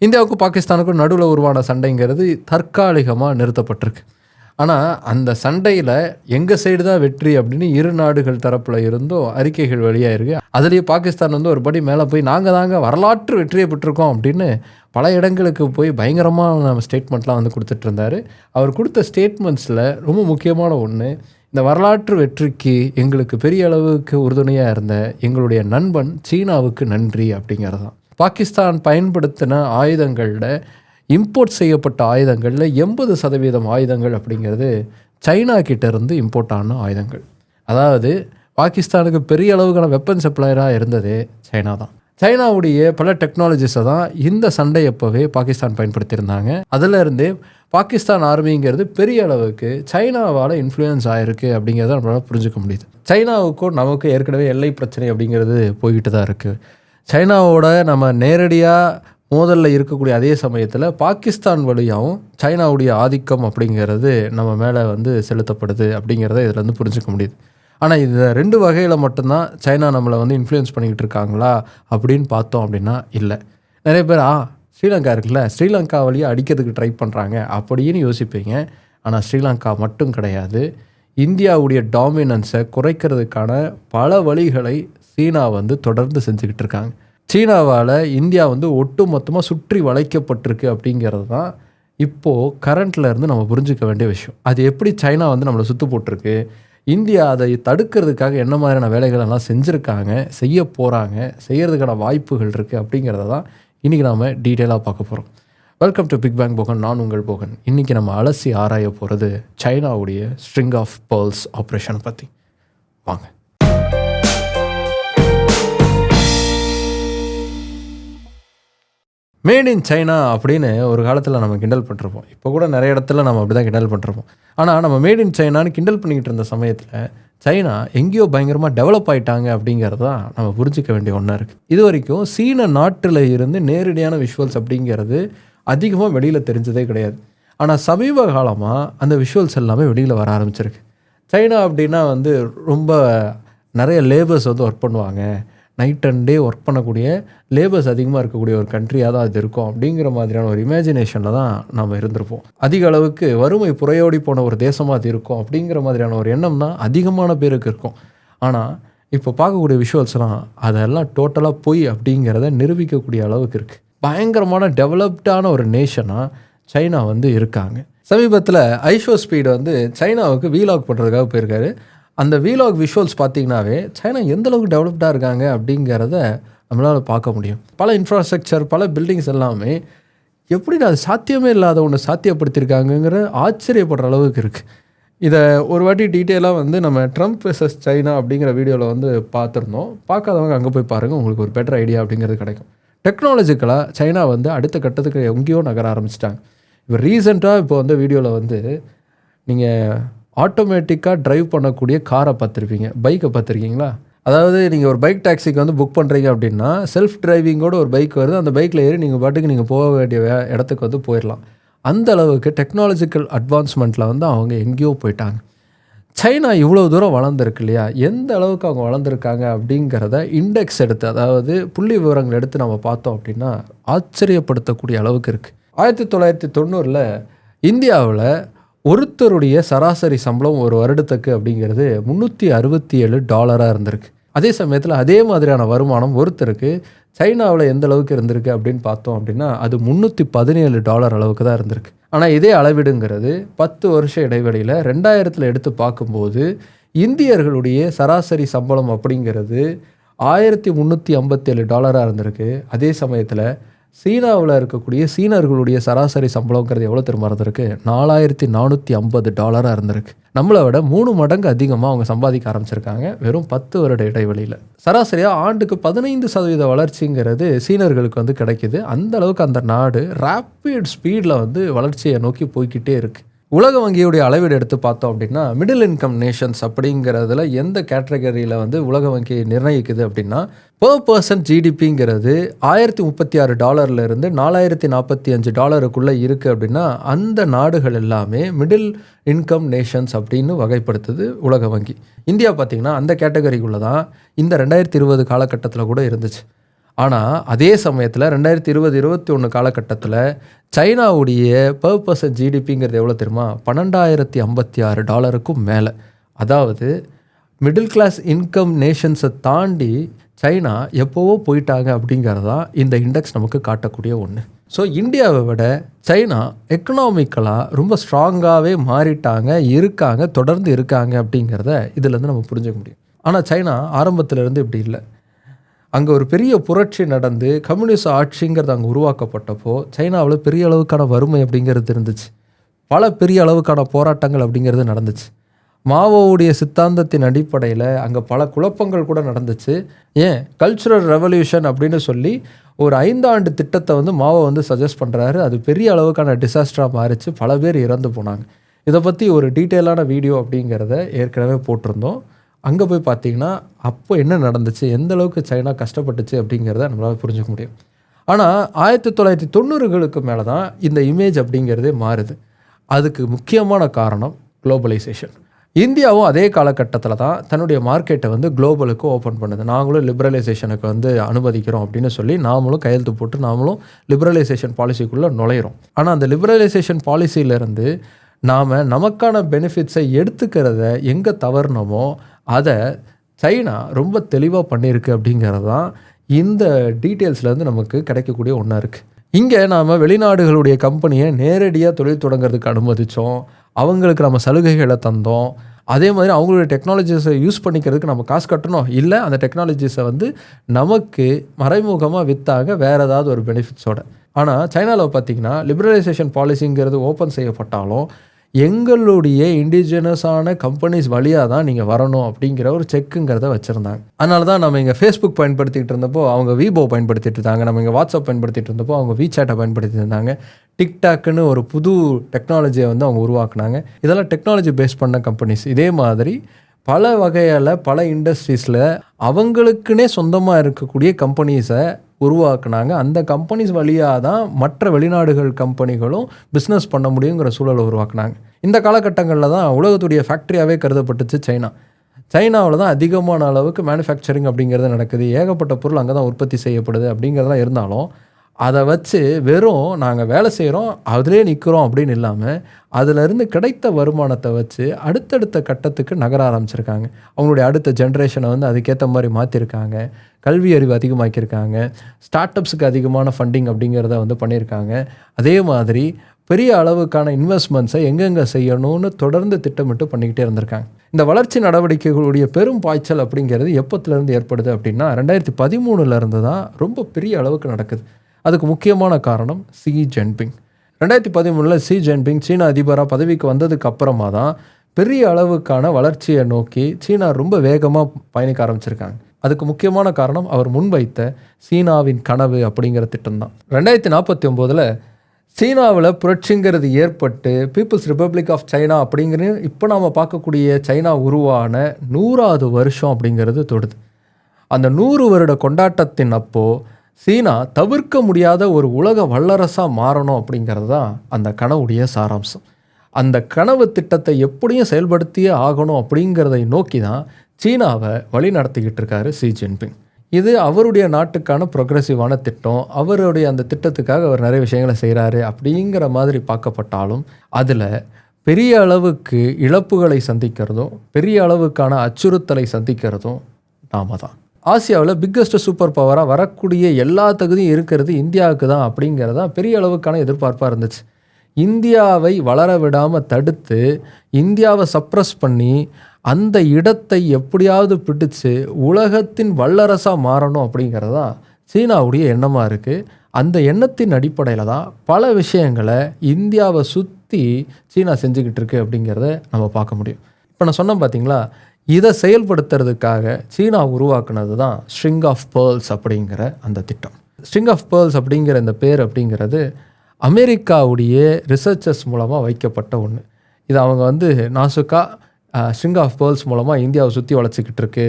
இந்தியாவுக்கும் பாகிஸ்தானுக்கும் நடுவில் உருவான சண்டைங்கிறது தற்காலிகமாக நிறுத்தப்பட்டிருக்கு. ஆனால் அந்த சண்டையில் எங்கள் சைடு தான் வெற்றி அப்படின்னு இரு நாடுகள் தரப்பில் இருந்தும் அறிக்கைகள் வெளியாயிருக்கு. அதுலேயே பாகிஸ்தான் வந்து ஒரு படி மேலே போய் நாங்கள் தாங்க வரலாற்று வெற்றியை பெற்றிருக்கோம் அப்படின்னு பல இடங்களுக்கு போய் பயங்கரமான ஸ்டேட்மெண்ட்லாம் வந்து கொடுத்துட்டு இருந்தார். அவர் கொடுத்த ஸ்டேட்மெண்ட்ஸில் ரொம்ப முக்கியமான ஒன்று, இந்த வரலாற்று வெற்றிக்கு எங்களுக்கு பெரிய அளவுக்கு உறுதுணையாக இருந்த எங்களுடைய நண்பன் சீனாவுக்கு நன்றி அப்படிங்கிறது தான். பாகிஸ்தான் பயன்படுத்தின ஆயுதங்களில் இம்போர்ட் செய்யப்பட்ட ஆயுதங்களில் 80% ஆயுதங்கள் அப்படிங்கிறது சைனா கிட்டேருந்து இம்போர்ட் ஆன ஆயுதங்கள். அதாவது பாகிஸ்தானுக்கு பெரிய அளவுக்கான வெப்பன் சப்ளையராக இருந்ததே சைனா தான். சைனாவுடைய பல டெக்னாலஜிஸை தான் இந்த சண்டை அப்போவே பாகிஸ்தான் பயன்படுத்தியிருந்தாங்க. அதிலிருந்தே பாகிஸ்தான் ஆர்மிங்கிறது பெரிய அளவுக்கு சைனாவால் இன்ஃப்ளூயன்ஸ் ஆகிருக்கு அப்படிங்கிறத நம்மளால் புரிஞ்சுக்க முடியுது. சைனாவுக்கும் நமக்கு ஏற்கனவே எல்லை பிரச்சனை அப்படிங்கிறது போய்கிட்டு தான் இருக்குது. சைனாவோட நம்ம நேரடியாக மோதலில் இருக்கக்கூடிய அதே சமயத்தில் பாகிஸ்தான் வழியாகவும் சைனாவுடைய ஆதிக்கம் அப்படிங்கிறது நம்ம மேலே வந்து செலுத்தப்படுது அப்படிங்கிறத இதில் வந்து புரிஞ்சுக்க முடியுது. ஆனால் இது 2 வகையில் மட்டும்தான் சைனா நம்மளை வந்து இன்ஃப்ளூயன்ஸ் பண்ணிக்கிட்டு இருக்காங்களா அப்படின்னு பார்த்தோம் அப்படின்னா இல்லை. நிறைய பேர் ஸ்ரீலங்கா இருக்குல்ல, ஸ்ரீலங்கா வழியாக அடிக்கிறதுக்கு ட்ரை பண்ணுறாங்க அப்படின்னு யோசிப்பீங்க. ஆனால் ஸ்ரீலங்கா மட்டும் கிடையாது, இந்தியாவுடைய டாமினன்ஸை குறைக்கிறதுக்கான பல வழிகளை சீனா வந்து தொடர்ந்து செஞ்சுக்கிட்டு இருக்காங்க. சீனாவால் இந்தியா வந்து ஒட்டு மொத்தமாக சுற்றி வளைக்கப்பட்டிருக்கு அப்படிங்கிறது தான் இப்போது கரண்ட்டில் இருந்து நம்ம புரிஞ்சிக்க வேண்டிய விஷயம். அது எப்படி சைனா வந்து நம்மளை சுற்று போட்டிருக்கு, இந்தியா அதை தடுக்கிறதுக்காக என்ன மாதிரியான வேலைகள் எல்லாம் செஞ்சுருக்காங்க, செய்ய போகிறாங்க, செய்கிறதுக்கான வாய்ப்புகள் இருக்குது அப்படிங்கிறத தான் இன்றைக்கி நாம் டீட்டெயிலாக பார்க்க போகிறோம். Welcome to big bang Bogan. நான் உங்கள் போகன். இன்றைக்கி நம்ம அலசி ஆராய போகிறது சைனாவுடைய ஸ்ட்ரிங் ஆஃப் பேர்ல்ஸ் ஆப்ரேஷனை பற்றி. வாங்க. மேட் இன் சைனா அப்படின்னு ஒரு காலத்தில் நம்ம கிண்டல் பண்ணிருப்போம். இப்போ கூட நிறைய இடத்துல நம்ம அப்படி தான் கிண்டல் பண்ணிருப்போம். ஆனால் நம்ம மேட் இன் சைனான்னு கிண்டல் பண்ணிக்கிட்டு இருந்த சமயத்தில் சைனா எங்கேயோ பயங்கரமாக டெவலப் ஆகிட்டாங்க அப்படிங்கிறது தான் நம்ம புரிஞ்சிக்க வேண்டிய ஒன்றா இருக்குது. இது வரைக்கும் சீன நாட்டில் இருந்து நேரடியான விஷுவல்ஸ் அப்படிங்கிறது அதிகமாக வெளியில் தெரிஞ்சதே கிடையாது. ஆனால் சமீப காலமாக அந்த விஷுவல்ஸ் எல்லாமே வெளியில் வர ஆரம்பிச்சிருக்கு. சைனா அப்படின்னா வந்து ரொம்ப நிறைய லேபர்ஸ் வந்து ஒர்க் பண்ணுவாங்க, நைட் அண்ட் டே ஒர்க் பண்ணக்கூடிய லேபர்ஸ் அதிகமாக இருக்கக்கூடிய ஒரு கண்ட்ரியாக தான் அது இருக்கும் அப்படிங்கிற மாதிரியான ஒரு இமேஜினேஷனில் தான் நம்ம இருந்திருப்போம். அதிக அளவுக்கு வறுமை புறையோடி போன ஒரு தேசமாக அது இருக்கும் அப்படிங்கிற மாதிரியான ஒரு எண்ணம் தான் அதிகமான பேருக்கு இருக்கும். ஆனால் இப்போ பார்க்கக்கூடிய விஷுவல்ஸ்லாம் அதெல்லாம் டோட்டலாக பொய் அப்படிங்கிறத நிரூபிக்கக்கூடிய அளவுக்கு இருக்குது. பயங்கரமான டெவலப்டான ஒரு நேஷனாக சைனா வந்து இருக்காங்க. சமீபத்தில் ஐஷோ ஸ்பீடு வந்து சைனாவுக்கு வீலாக் பண்ணுறதுக்காக போயிருக்காரு. அந்த வீலாக் விஷுவல்ஸ் பார்த்திங்கனாவே சைனா எந்தளவுக்கு டெவலப்டாக இருக்காங்க அப்படிங்கிறத நம்மளால் பார்க்க முடியும். பல இன்ஃப்ராஸ்ட்ரக்சர், பல பில்டிங்ஸ் எல்லாமே எப்படி அது சாத்தியமே இல்லாத ஒன்று சாத்தியப்படுத்தியிருக்காங்கங்கிற ஆச்சரியப்படுற அளவுக்கு இருக்குது. இதை ஒரு வாட்டி டீட்டெயிலாக வந்து நம்ம ட்ரம்ப் வெர்சஸ் சைனா அப்படிங்கிற வீடியோவில் வந்து பார்த்துருந்தோம். பார்க்காதவங்க அங்கே போய் பாருங்கள், உங்களுக்கு ஒரு பெட்டர் ஐடியா அப்படிங்கிறது கிடைக்கும். டெக்னாலஜிக்கலாக சைனா வந்து அடுத்த கட்டத்துக்கு எங்கேயோ நகர ஆரம்பிச்சிட்டாங்க. இப்போ ரீசெண்டாக இப்போ வந்து வீடியோவில் வந்து நீங்கள் ஆட்டோமேட்டிக்காக ட்ரைவ் பண்ணக்கூடிய காரை பார்த்துருப்பீங்க, பைக்கை பார்த்துருக்கீங்களா? அதாவது நீங்கள் ஒரு பைக் டாக்ஸிக்கு வந்து புக் பண்ணுறீங்க அப்படின்னா செல்ஃப் டிரைவிங்கோட ஒரு பைக் வருது, அந்த பைக்கில் ஏறி நீங்கள் பாட்டுக்கு நீங்கள் போக வேண்டிய இடத்துக்கு வந்து போயிடலாம். அந்த அளவுக்கு டெக்னாலஜிக்கல் அட்வான்ஸ்மெண்ட்டில் வந்து அவங்க எங்கேயோ போயிட்டாங்க. சைனா இவ்வளோ தூரம் வளர்ந்துருக்கு இல்லையா, எந்த அளவுக்கு அவங்க வளர்ந்துருக்காங்க அப்படிங்கிறத இண்டெக்ஸ் எடுத்து, அதாவது புள்ளி விவரங்கள் எடுத்து நம்ம பார்த்தோம் அப்படின்னா ஆச்சரியப்படுத்தக்கூடிய அளவுக்கு இருக்குது. 1990 இந்தியாவில் ஒருத்தருடைய சராசரி சம்பளம் ஒரு வருடத்துக்கு அப்படிங்கிறது $367 இருந்திருக்கு. அதே சமயத்தில் அதே மாதிரியான வருமானம் ஒருத்தருக்கு சைனாவில் எந்த அளவுக்கு இருந்திருக்கு அப்படின்னு பார்த்தோம் அப்படின்னா அது $317 அளவுக்கு தான் இருந்திருக்கு. ஆனால் இதே அளவீடுங்கிறது 10 வருஷ இடைவெளியில் 2000 எடுத்து பார்க்கும்போது இந்தியர்களுடைய சராசரி சம்பளம் அப்படிங்கிறது $1357 இருந்திருக்கு. அதே சமயத்தில் சீனாவில் இருக்கக்கூடிய சீனர்களுடைய சராசரி சம்பளங்கிறது எவ்வளோ திரும்ப இருந்திருக்கு, $4450 இருந்திருக்கு. நம்மளை விட 3 மடங்கு அதிகமாக அவங்க சம்பாதிக்க ஆரம்பிச்சிருக்காங்க வெறும் 10 வருட இடைவெளியில். சராசரியாக ஆண்டுக்கு 15% வளர்ச்சிங்கிறது சீனர்களுக்கு வந்து கிடைக்கிது. அந்த அளவுக்கு அந்த நாடு ரேப்பிட் ஸ்பீடில் வந்து வளர்ச்சியை நோக்கி போய்கிட்டே இருக்குது. உலக வங்கியுடைய அளவீடு எடுத்து பார்த்தோம் அப்படின்னா மிடில் இன்கம் நேஷன்ஸ் அப்படிங்கிறதுல எந்த கேட்டகரியில் வந்து உலக வங்கி நிர்ணயிக்குது அப்படின்னா பெர் பர்சன்ட் ஜிடிபிங்கிறது $1036 $4045 இருக்குது அப்படின்னா அந்த நாடுகள் எல்லாமே மிடில் இன்கம் நேஷன்ஸ் அப்படின்னு வகைப்படுத்துது உலக வங்கி. இந்தியா பார்த்திங்கன்னா அந்த கேட்டகரிக்குள்ளே தான் இந்த 2020 காலகட்டத்தில் கூட இருந்துச்சு. ஆனால் அதே சமயத்தில் 2020-21 காலகட்டத்தில் சைனாவுடைய பெர் பர்சன் ஜிடிபிங்கிறது எவ்வளோ தெரியுமா? $12,056 மேலே. அதாவது மிடில் கிளாஸ் இன்கம் நேஷன்ஸை தாண்டி சைனா எப்போவோ போயிட்டாங்க அப்படிங்கிறது தான் இந்த இண்டெக்ஸ் நமக்கு காட்டக்கூடிய ஒன்று. ஸோ இந்தியாவை விட சைனா எக்கனாமிக்கலாக ரொம்ப ஸ்ட்ராங்காகவே இருக்காங்க, தொடர்ந்து இருக்காங்க அப்படிங்கிறத இதிலேருந்து நம்ம புரிஞ்சுக்க முடியும். ஆனால் சைனா ஆரம்பத்திலேருந்து இப்படி இல்லை. அங்கே ஒரு பெரிய புரட்சி நடந்து கம்யூனிஸ்ட் ஆட்சிங்கிறது அங்கே உருவாக்கப்பட்டப்போ சைனாவில் பெரிய அளவுக்கான வறுமை அப்படிங்கிறது இருந்துச்சு. பல பெரிய அளவுக்கான போராட்டங்கள் அப்படிங்கிறது நடந்துச்சு. மாவோவுடைய சித்தாந்தத்தின் அடிப்படையில் அங்கே பல குழப்பங்கள் கூட நடந்துச்சு. ஏன் கல்ச்சுரல் ரெவல்யூஷன் அப்படின்னு சொல்லி ஒரு 5 ஆண்டு திட்டத்தை மாவோ சஜஸ்ட் பண்ணுறாரு. அது பெரிய அளவுக்கான டிசாஸ்டராக மாறிச்சு. பல பேர் இறந்து போனாங்க. இதை பற்றி ஒரு டீட்டெயிலான வீடியோ அப்படிங்கிறத ஏற்கனவே போட்டிருந்தோம். அங்கே போய் பார்த்தீங்கன்னா அப்போ என்ன நடந்துச்சு, எந்த அளவுக்கு சைனா கஷ்டப்பட்டுச்சு அப்படிங்கிறத நம்மளால் புரிஞ்சுக்க முடியும். ஆனால் 1990களுக்கு மேலே தான் இந்த இமேஜ் அப்படிங்கிறதே மாறுது. அதுக்கு முக்கியமான காரணம் குளோபலைசேஷன். இந்தியாவும் அதே காலகட்டத்தில் தான் தன்னுடைய மார்க்கெட்டை குளோபலுக்கு ஓப்பன் பண்ணுது. நாங்களும் லிபரலைசேஷனுக்கு அனுமதிக்கிறோம் அப்படின்னு சொல்லி நாமளும் கையெழுத்து போட்டு நாமளும் லிபரலைசேஷன் பாலிசிக்குள்ளே நுழையிறோம். ஆனால் அந்த லிபரலைசேஷன் பாலிசியிலேருந்து நாம் நமக்கான பெனிஃபிட்ஸை எடுத்துக்கிறத எங்கே தவறுனமோ அதை சைனா ரொம்ப தெளிவாக பண்ணியிருக்கு அப்படிங்கிறது தான் இந்த டீட்டெயில்ஸ்லேருந்து நமக்கு கிடைக்கக்கூடிய ஒன்றா இருக்குது. இங்கே நாம் வெளிநாடுகளுடைய கம்பெனியை நேரடியாக தொழில் தொடங்கிறதுக்கு அனுமதித்தோம், அவங்களுக்கு நம்ம சலுகைகளை தந்தோம். அதே மாதிரி அவங்களுடைய டெக்னாலஜிஸை யூஸ் பண்ணிக்கிறதுக்கு நம்ம காசு கட்டணும், இல்லை அந்த டெக்னாலஜிஸை நமக்கு மறைமுகமாக விற்றாங்க வேறு ஏதாவது ஒரு பெனிஃபிட்ஸோட. ஆனால் சைனாவில் பார்த்திங்கன்னா லிபரலைசேஷன் பாலிசிங்கிறது ஓப்பன் செய்யப்பட்டாலும் எங்களுடைய இண்டிஜினஸான கம்பெனிஸ் வழியாக தான் நீங்கள் வரணும் அப்படிங்கிற ஒரு செக்குங்கிறத வச்சுருந்தாங்க. அதனால தான் நம்ம இங்கே ஃபேஸ்புக் பயன்படுத்திகிட்டு இருந்தப்போ அவங்க வீபோ பயன்படுத்திட்டு இருந்தாங்க, நம்ம இங்கே வாட்ஸ்அப் பயன்படுத்திகிட்டு இருந்தப்போ அவங்க வீசாட்டை பயன்படுத்திட்டு இருந்தாங்க. டிக்டாக்னு ஒரு புது டெக்னாலஜியை அவங்க உருவாக்குனாங்க. இதெல்லாம் டெக்னாலஜி பேஸ் பண்ண கம்பெனிஸ். இதே மாதிரி பல வகையில் பல இண்டஸ்ட்ரீஸில் அவங்களுக்குன்னே சொந்தமாக இருக்கக்கூடிய கம்பெனிஸை உருவாக்குனாங்க. அந்த கம்பெனிஸ் வழியாக தான் மற்ற வெளிநாடுகள் கம்பெனிகளும் பிஸ்னஸ் பண்ண முடியுங்கிற சூழலை உருவாக்குனாங்க. இந்த காலகட்டங்களில் தான் உலகத்துடைய ஃபேக்ட்ரியாகவே கருதப்பட்டுச்சு சைனா. சைனாவில் தான் அதிகமான அளவுக்கு மேனுஃபேக்சரிங் அப்படிங்கிறது நடக்குது. ஏகப்பட்ட பொருள் அங்கே தான் உற்பத்தி செய்யப்படுது அப்படிங்கிறதெல்லாம் இருந்தாலும் அதை வச்சு வெறும் நாங்கள் வேலை செய்கிறோம் அதிலே நிற்கிறோம் அப்படின்னு இல்லாமல் அதிலிருந்து கிடைத்த வருமானத்தை வச்சு அடுத்தடுத்த கட்டத்துக்கு நகர ஆரம்பிச்சிருக்காங்க. அவங்களுடைய அடுத்த ஜென்ரேஷனை அதுக்கேற்ற மாதிரி மாற்றிருக்காங்க. கல்வி அறிவு அதிகமாக்கியிருக்காங்க. ஸ்டார்ட் அப்ஸுக்கு அதிகமான ஃபண்டிங் அப்படிங்கிறத பண்ணியிருக்காங்க. அதே மாதிரி பெரிய அளவுக்கான இன்வெஸ்ட்மெண்ட்ஸை எங்கெங்கே செய்யணும்னு தொடர்ந்து திட்டமிட்டு பண்ணிக்கிட்டே இருந்திருக்காங்க. இந்த வளர்ச்சி நடவடிக்கைகளுடைய பெரும் பாய்ச்சல் அப்படிங்கிறது எப்போத்துலேருந்து ஏற்படுது அப்படின்னா 2013 தான் ரொம்ப பெரிய அளவுக்கு நடக்குது. அதுக்கு முக்கியமான காரணம் ஷி ஜின்பிங். 2013 ஷி ஜின்பிங் சீனா அதிபராக பதவிக்கு வந்ததுக்கு அப்புறமா தான் பெரிய அளவுக்கான வளர்ச்சியை நோக்கி சீனா ரொம்ப வேகமாக பயணிக்க ஆரம்பிச்சிருக்காங்க. அதுக்கு முக்கியமான காரணம் அவர் முன்வைத்த சீனாவின் கனவு அப்படிங்கிற திட்டம் தான். 2049 சீனாவில் புரட்சிங்கிறது ஏற்பட்டு பீப்புள்ஸ் ரிப்பப்ளிக் ஆஃப் சைனா அப்படிங்கிற இப்போ நாம் பார்க்கக்கூடிய சைனா உருவான 100வது வருஷம் அப்படிங்கிறது தொடுது. அந்த 100 வருட கொண்டாட்டத்தின் அப்போது சீனா தவிர்க்க முடியாத ஒரு உலக வல்லரசாக மாறணும் அப்படிங்கிறது தான் அந்த கனவுடைய சாராம்சம். அந்த கனவு திட்டத்தை எப்படியும் செயல்படுத்தியே ஆகணும் அப்படிங்கிறதை நோக்கி தான் சீனாவை வழி நடத்திக்கிட்டு இருக்காரு ஷி ஜின்பிங். இது அவருடைய நாட்டுக்கான ப்ரொக்ரெசிவான திட்டம். அவருடைய அந்த திட்டத்துக்காக அவர் நிறைய விஷயங்களை செய்கிறாரு அப்படிங்கிற மாதிரி பார்க்கப்பட்டாலும் அதில் பெரிய அளவுக்கு இழப்புகளை சந்திக்கிறதும் பெரிய அளவுக்கான அச்சுறுத்தலை சந்திக்கிறதும் நாம தான். ஆசியாவில் பிக்கஸ்ட் சூப்பர் பவராக வரக்கூடிய எல்லா தகுதியும் இருக்கிறது இந்தியாவுக்கு தான் அப்படிங்கிறது தான் பெரிய அளவுக்கான எதிர்பார்ப்பாக இருந்துச்சு. இந்தியாவை வளர விடாமல் தடுத்து இந்தியாவை சப்ரஸ் பண்ணி அந்த இடத்தை எப்படியாவது பிடிச்சு உலகத்தின் வல்லரசாக மாறணும் அப்படிங்கிறது தான் சீனாவுடைய எண்ணமாக இருக்குது. அந்த எண்ணத்தின் அடிப்படையில் தான் பல விஷயங்களை இந்தியாவை சுற்றி சீனா செஞ்சுக்கிட்டு இருக்கு அப்படிங்கிறத நம்ம பார்க்க முடியும். இப்போ நான் சொன்னேன் பார்த்தீங்களா, இதை செயல்படுத்துறதுக்காக சீனா உருவாக்குனது தான் ஸ்ட்ரிங் ஆஃப் பேர்ல்ஸ் அப்படிங்கிற அந்த திட்டம். ஸ்ட்ரிங் ஆஃப் பேர்ல்ஸ் அப்படிங்கிற இந்த பேர் அப்படிங்கிறது அமெரிக்காவுடைய ரிசர்ச்சர்ஸ் மூலமாக வைக்கப்பட்ட ஒன்று. இது அவங்க நாசுக்கா ஸ்ட்ரிங் ஆஃப் பேர்ல்ஸ் மூலமாக இந்தியாவை சுற்றி வளச்சிக்கிட்டு இருக்கு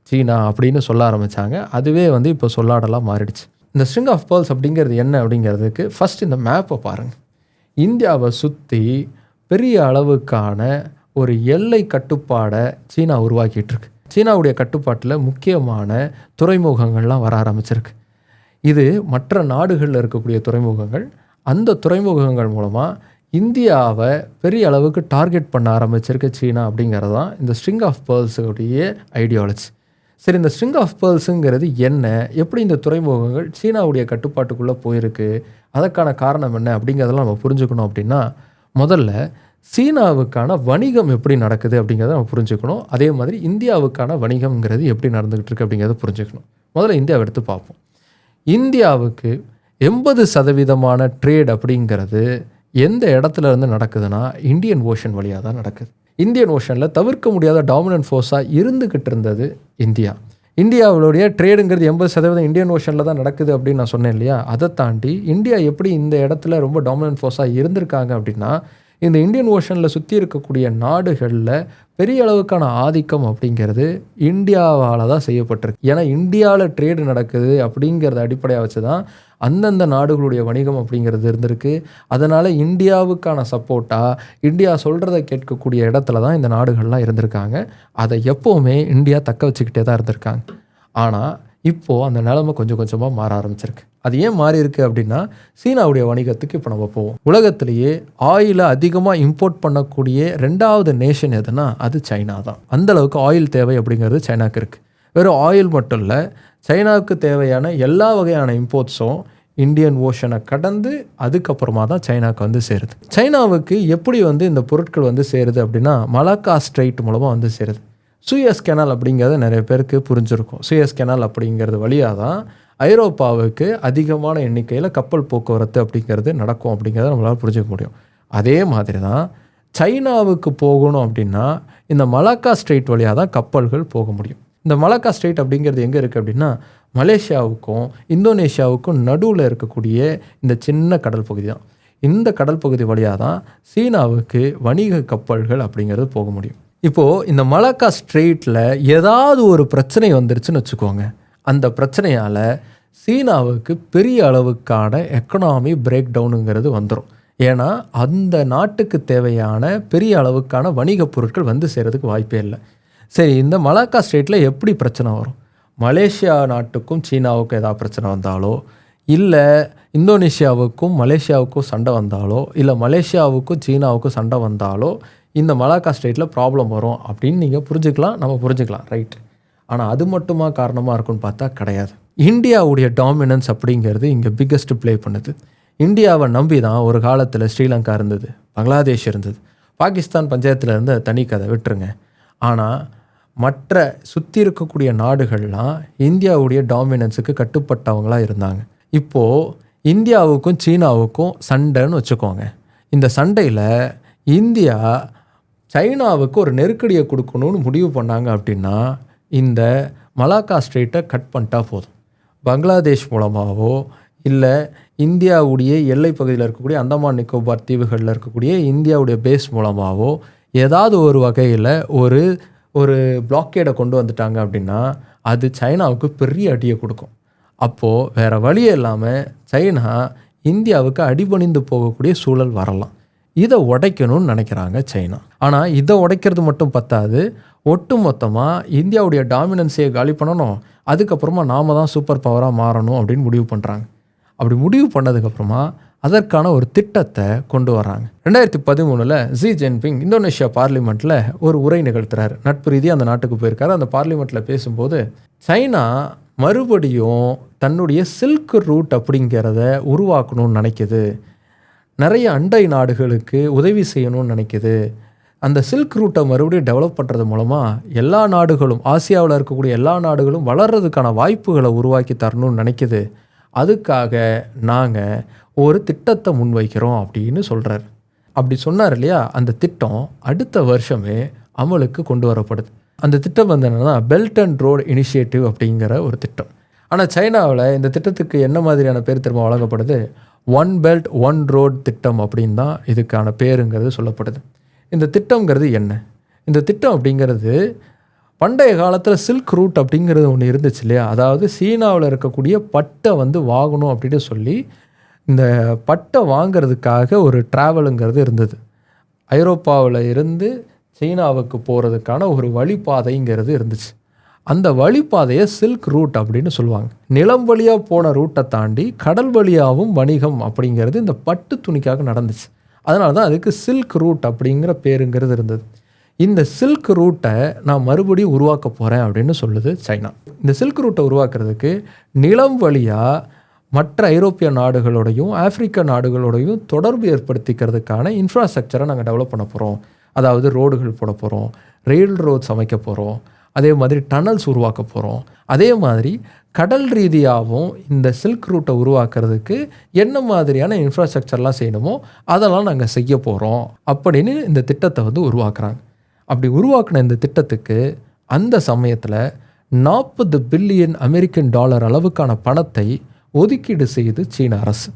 சீனா அப்படின்னு சொல்ல ஆரம்பித்தாங்க. அதுவே இப்போ சொல்லாடலாம் மாறிடுச்சு. இந்த ஸ்ட்ரிங் ஆஃப் பேர்ல்ஸ் அப்படிங்கிறது என்ன அப்படிங்கிறதுக்கு ஃபஸ்ட் இந்த மேப்பை பாருங்கள். இந்தியாவை சுற்றி பெரிய அளவுக்கான ஒரு எல்லை கட்டுப்பாடை சீனா உருவாக்கிட்டு இருக்கு. சீனாவுடைய கட்டுப்பாட்டில் முக்கியமான துறைமுகங்கள்லாம் வர ஆரம்பிச்சிருக்கு. இது மற்ற நாடுகளில் இருக்கக்கூடிய துறைமுகங்கள். அந்த துறைமுகங்கள் மூலமாக இந்தியாவை பெரிய அளவுக்கு டார்கெட் பண்ண ஆரம்பிச்சிருக்க சீனா அப்படிங்கிறது தான் இந்த ஸ்ட்ரிங் ஆஃப் பேர்ல்ஸுடைய ஐடியாலஜி. சரி, இந்த ஸ்ட்ரிங் ஆஃப் பேர்ல்ஸுங்கிறது என்ன, எப்படி இந்த துறைமுகங்கள் சீனாவுடைய கட்டுப்பாட்டுக்குள்ளே போயிருக்கு, அதற்கான காரணம் என்ன அப்படிங்கிறதெல்லாம் நம்ம புரிஞ்சுக்கணும். அப்படின்னா முதல்ல சீனாவுக்கான வணிகம் எப்படி நடக்குது அப்படிங்கிறத நம்ம புரிஞ்சுக்கணும். அதே மாதிரி இந்தியாவுக்கான வணிகம்ங்கிறது எப்படி நடந்துக்கிட்டு இருக்கு அப்படிங்கிறத புரிஞ்சுக்கணும். முதல்ல இந்தியாவை எடுத்து பார்ப்போம். இந்தியாவுக்கு 80% ட்ரேட் அப்படிங்கிறது எந்த இடத்துல இருந்து நடக்குதுன்னா இந்தியன் ஓஷன் வழியாக தான் நடக்குது. இந்தியன் ஓஷனில் தவிர்க்க முடியாத டாமினன்ட் ஃபோர்ஸாக இருந்துக்கிட்டு இருந்தது இந்தியா. இந்தியாவுடைய ட்ரேடுங்கிறது 80% இந்தியன் ஓஷனில் தான் நடக்குது அப்படின்னு நான் சொன்னேன் இல்லையா. அதை தாண்டி இந்தியா எப்படி இந்த இடத்துல ரொம்ப டாமினன்ட் ஃபோர்ஸாக இருந்திருக்காங்க அப்படின்னா, இந்த இந்தியன் ஓஷனில் சுற்றி இருக்கக்கூடிய நாடுகளில் பெரிய அளவுக்கான ஆதிக்கம் அப்படிங்கிறது இந்தியாவால் தான் செய்யப்பட்டிருக்கு. ஏன்னா இந்தியாவில் ட்ரேடு நடக்குது அப்படிங்கிறத அடிப்படையாக வச்சு தான் அந்தந்த நாடுகளுடைய வணிகம் அப்படிங்கிறது இருந்திருக்கு. அதனால் இந்தியாவுக்கான சப்போர்ட்டாக இந்தியா சொல்கிறத கேட்கக்கூடிய இடத்துல தான் இந்த நாடுகள்லாம் இருந்திருக்காங்க. அதை எப்போவுமே இந்தியா தக்க வச்சுக்கிட்டே தான் இருந்திருக்காங்க. ஆனால் இப்போது அந்த நிலைமை கொஞ்சம் கொஞ்சமாக மாற ஆரம்பிச்சிருக்கு. அது ஏன் மாறி இருக்குது அப்படின்னா, சீனாவுடைய வணிகத்துக்கு இப்போ நம்ம போவோம். உலகத்திலேயே ஆயிலை அதிகமாக இம்போர்ட் பண்ணக்கூடிய 2வது நேஷன் எதுனா அது சைனா தான். அந்தளவுக்கு ஆயில் தேவை அப்படிங்கிறது சைனாவுக்கு இருக்குது. வெறும் ஆயில் மட்டும் இல்லை, சைனாவுக்கு தேவையான எல்லா வகையான இம்போர்ட்ஸும் இந்தியன் ஓஷனை கடந்து அதுக்கப்புறமா தான் சைனாவுக்கு வந்து சேருது. சைனாவுக்கு எப்படி இந்த பொருட்கள் சேருது அப்படின்னா, மலாக்கா ஸ்ட்ரைட் மூலமாக சேருது. சூயஸ் கெனால் அப்படிங்கிறது நிறைய பேருக்கு புரிஞ்சிருக்கும். சூயஸ் கெனால் அப்படிங்கிறது வழியாக தான் ஐரோப்பாவுக்கு அதிகமான எண்ணிக்கையில் கப்பல் போக்குவரத்து அப்படிங்கிறது நடக்கும் அப்படிங்கிறத நம்மளால் புரிஞ்சுக்க முடியும். அதே மாதிரி தான் சைனாவுக்கு போகணும் அப்படின்னா இந்த மலாக்கா ஸ்ட்ரெயிட் வழியாக தான் கப்பல்கள் போக முடியும். இந்த மலாக்கா ஸ்ட்ரெயிட் அப்படிங்கிறது எங்கே இருக்குது அப்படின்னா, மலேசியாவுக்கும் இந்தோனேஷியாவுக்கும் நடுவில் இருக்கக்கூடிய இந்த சின்ன கடல் பகுதி தான். இந்த கடல் பகுதி வழியாக தான் சீனாவுக்கு வணிக கப்பல்கள் அப்படிங்கிறது போக முடியும். இப்போது இந்த மலாக்கா ஸ்ட்ரெயிட்டில் ஏதாவது ஒரு பிரச்சனை வந்துருச்சுன்னு வச்சுக்கோங்க, அந்த பிரச்சனையால் சீனாவுக்கு பெரிய அளவுக்கான எக்கனாமி பிரேக் டவுனுங்கிறது வந்துடும். ஏன்னா அந்த நாட்டுக்கு தேவையான பெரிய அளவுக்கான வணிகப் பொருட்கள் சேர்கிறதுக்கு வாய்ப்பே இல்லை. சரி, இந்த மலாக்கா ஸ்ட்ரெயிட்டில் எப்படி பிரச்சனை வரும்? மலேசியா நாட்டுக்கும் சீனாவுக்கும் ஏதாவது பிரச்சனை வந்தாலோ, இல்லை இந்தோனேஷியாவுக்கும் மலேசியாவுக்கும் சண்டை வந்தாலோ, இல்லை மலேசியாவுக்கும் சீனாவுக்கும் சண்டை வந்தாலோ இந்த மலாக்கா ஸ்ட்ரெயிட்டில் ப்ராப்ளம் வரும் அப்படின்னு நீங்கள் புரிஞ்சுக்கலாம், நம்ம புரிஞ்சுக்கலாம், ரைட். ஆனால் அது மட்டுமா காரணமாக இருக்குன்னு பார்த்தா கிடையாது. இந்தியாவுடைய டாமினன்ஸ் அப்படிங்கிறது இங்கே பிக்கஸ்ட் ப்ளே பண்ணுது. இந்தியாவை நம்பி தான் ஒரு காலத்தில் ஸ்ரீலங்கா இருந்தது, பங்களாதேஷ் இருந்தது, பாகிஸ்தான் பஞ்சாயத்தில் இருந்த தனி கதை விட்டுருங்க. ஆனால் மற்ற சுற்றி இருக்கக்கூடிய நாடுகள்லாம் இந்தியாவுடைய டாமினன்ஸுக்கு கட்டுப்பட்டவங்களாக இருந்தாங்க. இப்போது இந்தியாவுக்கும் சீனாவுக்கும் சண்டைன்னு வச்சுக்கோங்க. இந்த சண்டையில் இந்தியா சைனாவுக்கு ஒரு நெருக்கடியை கொடுக்கணும்னு முடிவு பண்ணாங்க அப்படின்னா இந்த மலாக்கா ஸ்ட்ரெயிட்டை கட் பண்ணிட்டா போதும். பங்களாதேஷ் மூலமாகவோ இல்லை இந்தியாவுடைய எல்லை பகுதியில் இருக்கக்கூடிய அந்தமான் நிக்கோபார் தீவுகளில் இருக்கக்கூடிய இந்தியாவுடைய பேஸ் மூலமாகவோ ஏதாவது ஒரு வகையில் ஒரு பிளாக்கேடை கொண்டு வந்துட்டாங்க அப்படின்னா அது சைனாவுக்கு பெரிய அடியை கொடுக்கும். அப்போது வேறு வழியே இல்லாமல் சைனா இந்தியாவுக்கு அடிபணிந்து போகக்கூடிய சூழல் வரலாம். இதை உடைக்கணும்னு நினைக்கிறாங்க சைனா. ஆனால் இதை உடைக்கிறது மட்டும் பத்தாது, ஒட்டு மொத்தமாக இந்தியாவுடைய டாமினன்ஸையை காலி பண்ணணும், அதுக்கப்புறமா நாம் தான் சூப்பர் பவராக மாறணும் அப்படின்னு முடிவு பண்ணுறாங்க. அப்படி முடிவு பண்ணதுக்கப்புறமா அதற்கான ஒரு திட்டத்தை கொண்டு வராங்க. 2013 ஜி ஜின்பிங் இந்தோனேஷியா பார்லிமெண்ட்டில் ஒரு உரை நிகழ்த்துறாரு. நட்பு ரீதியாக அந்த நாட்டுக்கு போயிருக்காரு. அந்த பார்லிமெண்ட்டில் பேசும்போது சைனா மறுபடியும் தன்னுடைய சில்க் ரூட் அப்படிங்கிறத உருவாக்கணும்னு நினைக்குது, நிறைய அண்டை நாடுகளுக்கு உதவி செய்யணும்னு நினைக்குது. அந்த சில்க் ரூட்டை மறுபடியும் டெவலப் பண்ணுறது மூலமாக எல்லா நாடுகளும், ஆசியாவில் இருக்கக்கூடிய எல்லா நாடுகளும் வளர்கிறதுக்கான வாய்ப்புகளை உருவாக்கி தரணும்னு நினைக்குது. அதுக்காக நாங்கள் ஒரு திட்டத்தை முன்வைக்கிறோம் அப்படின்னு சொல்கிறார். அப்படி சொன்னார் இல்லையா, அந்த திட்டம் அடுத்த வருஷமே அமலுக்கு கொண்டு வரப்படுது. அந்த திட்டம் என்னென்னா பெல்ட் அண்ட் ரோடு இனிஷியேட்டிவ் அப்படிங்கிற ஒரு திட்டம். ஆனால் சைனாவில் இந்த திட்டத்துக்கு என்ன மாதிரியான பேர் திரும்ப வழங்கப்படுது? ஒன் பெல்ட் ஒன் ரோட் திட்டம் அப்படின்னு தான் இதுக்கான பேருங்கிறது சொல்லப்படுது. இந்த திட்டங்கிறது என்ன? இந்த திட்டம் அப்படிங்கிறது பண்டைய காலத்தில் சில்க் ரூட் அப்படிங்கிறது ஒன்று இருந்துச்சு இல்லையா, அதாவது சீனாவில் இருக்கக்கூடிய பட்டை வாங்கணும் அப்படின்னு சொல்லி இந்த பட்டை வாங்கிறதுக்காக ஒரு ட்ராவலுங்கிறது இருந்தது. ஐரோப்பாவில் இருந்து சீனாவுக்கு போகிறதுக்கான ஒரு வழிபாதைங்கிறது இருந்துச்சு. அந்த வழிப்பாதையை சில்க் ரூட் அப்படின்னு சொல்லுவாங்க. நிலம் வழியாக போன ரூட்டை தாண்டி கடல் வழியாகவும் வணிகம் அப்படிங்கிறது இந்த பட்டு துணிக்காக நடந்துச்சு. அதனால தான் அதுக்கு சில்க் ரூட் அப்படிங்கிற பேருங்கிறது இருந்தது. இந்த சில்க் ரூட்டை நான் மறுபடியும் உருவாக்க போகிறேன் அப்படின்னு சொல்லுது சைனா. இந்த சில்க் ரூட்டை உருவாக்குறதுக்கு நிலம் வழியாக மற்ற ஐரோப்பிய நாடுகளோடையும் ஆப்பிரிக்க நாடுகளோடையும் தொடர்பு ஏற்படுத்திக்கிறதுக்கான இன்ஃப்ராஸ்ட்ரக்சரை நாங்கள் டெவலப் பண்ண போகிறோம். அதாவது ரோடுகள் போட போகிறோம், ரெயில் ரோட்ஸ் அமைக்க போகிறோம், அதே மாதிரி டனல்ஸ் உருவாக்க போகிறோம். அதே மாதிரி கடல் ரீதியாகவும் இந்த சில்க் ரூட்டை உருவாக்குறதுக்கு என்ன மாதிரியான இன்ஃப்ராஸ்ட்ரக்சர்லாம் செய்யணுமோ அதெல்லாம் நாங்கள் செய்ய போகிறோம் அப்படின்னு இந்த திட்டத்தை வந்து உருவாக்குறாங்க. அப்படி உருவாக்கின இந்த திட்டத்துக்கு அந்த சமயத்தில் 40 பில்லியன் அமெரிக்கன் டாலர் அளவுக்கான பணத்தை ஒதுக்கீடு செய்து சீன அரசு.